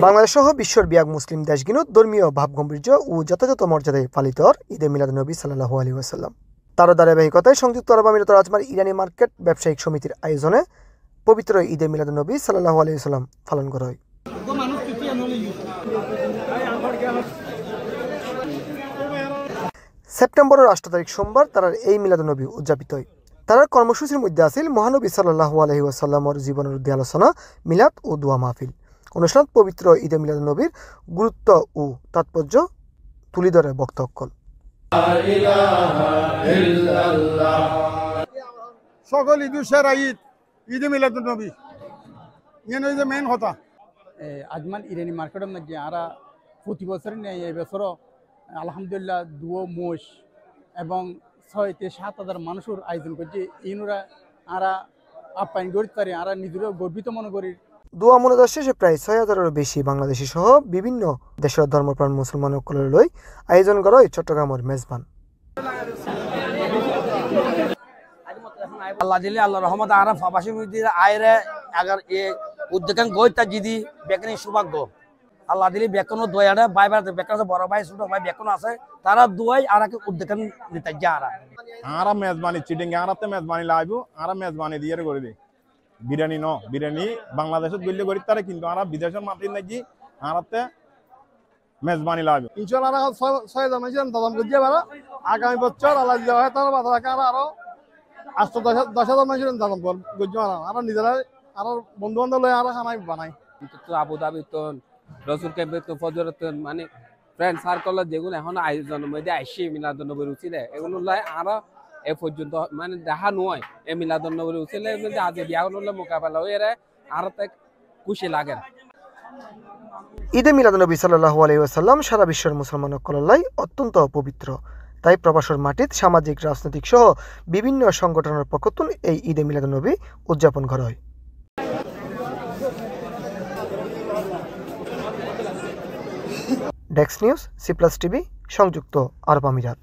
বাংলাদেশ সহ বিশ্বের বিয়াগ মুসলিম দেশগুলোত ধর্মীয় ভাবগম্ভীর্য ও যথাযথ মর্যাদায় পালিত ঈদে মিলাদুন্নবী সাল্লাল্লাহু আলাইহি ওয়াসাল্লাম তার ধারাবাহিকতায় সংযুক্ত আরব আমিরাত রাজমার ইরানি মার্কেট ব্যবসায়িক সমিতির আয়োজনে পবিত্র ঈদে মিলাদুন্নবী সাল্লাল্লাহু আলাইহি ওয়াসাল্লাম পালন করা হয়। সেপ্টেম্বরের 8 তারিখ সোমবার তার এই মিলাদুন্নবী উদযাপিত হয়। তার কর্মসূচির মধ্যে আছিল মহানবী সাল্লাল্লাহু আলাইহি ওয়াসাল্লামের জীবনের উদ্দে আলোচনা, মিলাদ ও দোয়া মাহফিল। অনুষ্ঠানত পবিত্র ঈদে মিলাদুন্নবীর গুরুত্ব ও তাৎপর্য তুলি ধরে বক্তব্য। সকল ঈদের সেরা ঈদ ঈদে মিলাদুন্নবী যে মেন কথা। আজমান ইরানি মার্কেটের মধ্যে আরা প্রতি বছর নেই এবছরও আলহামদুলিল্লাহ দুয়ো মোষ এবং 6-7 হাজার মানুষের আয়োজন করছে। ইনুরা আরা আপ্যায়ন করতে পারে, আরা নিজেরও গর্বিত মনে করি। দোয়া মনোদার শেষে প্রায় 6,000-এরও বেশি বাংলাদেশি সহ বিভিন্ন দেশের ধর্মপ্রাণ মুসলমানসকলক লৈ আয়োজন করা হয় চট্টগ্রামের মেজবান। আল্লাহ দিলে আল্লাহ রহমত আরা ফাবাসী মিদির আয়রে আগার এ উদ্যোগন গইতা জিদি বেকনি সৌভাগ্য আল্লাহ দিলে বেকনো দয়ারে বাইবার বেকনো বড় ভাই ছোট ভাই বেকনো আছে তারা দুয়াই আরাকে উদ্যোগন নিতে যারা আরা মেজবানি চিটিং আরাতে মেজবানি লাইবো আরা মেজবানি দিয়ে করে দে বিরিয়ানি ন বিরিয়ানি বাংলাদেশত গল্লে করি তারে কিন্তু আরা বিদেশের মাটি নাকি আরাতে মেজবানি লাইবো ইনশাআল্লাহ আরা 6 জামাইছেন দাদাম গজিয়া বারা আগামী বছর আল্লাহ দিয়া হয় তার বাধা রাখা আরো 8-10,000 মানুষের দাদাম গজিয়া আরা নিজেরা আর বন্ধু বান্ধব লয় আরা খানাই বানাই তো আবু ধাবি তো রসুল কেবে তো ফজরতন মানে ফ্রেন্ড সার্কেল যেগুলো এখন আয়োজন মধ্যে আইসি মিলাদুন্নবীর উচিলে এগুলো লয় আরো এ পর্যন্ত মানে দেখা নয় এই মিলাদুন্নবীর উচিলে আজ বিয়া হলে মোকাবেলা হয়ে আর তাই খুশি লাগে। ঈদে মিলাদুন্নবী সাল্লাল্লাহু আলাইহি ওয়াসাল্লাম সারা বিশ্বের মুসলমানসকলের লাই অত্যন্ত পবিত্র। তাই প্রবাসর মাটিত সামাজিক রাজনৈতিক সহ বিভিন্ন সংগঠনের পক্ষতুন এই ঈদে মিলাদুন্নবী উদযাপন করা হয়। ডেস্ক নিউজ, C+ টিভি, সংযুক্ত আরব আমিরাত।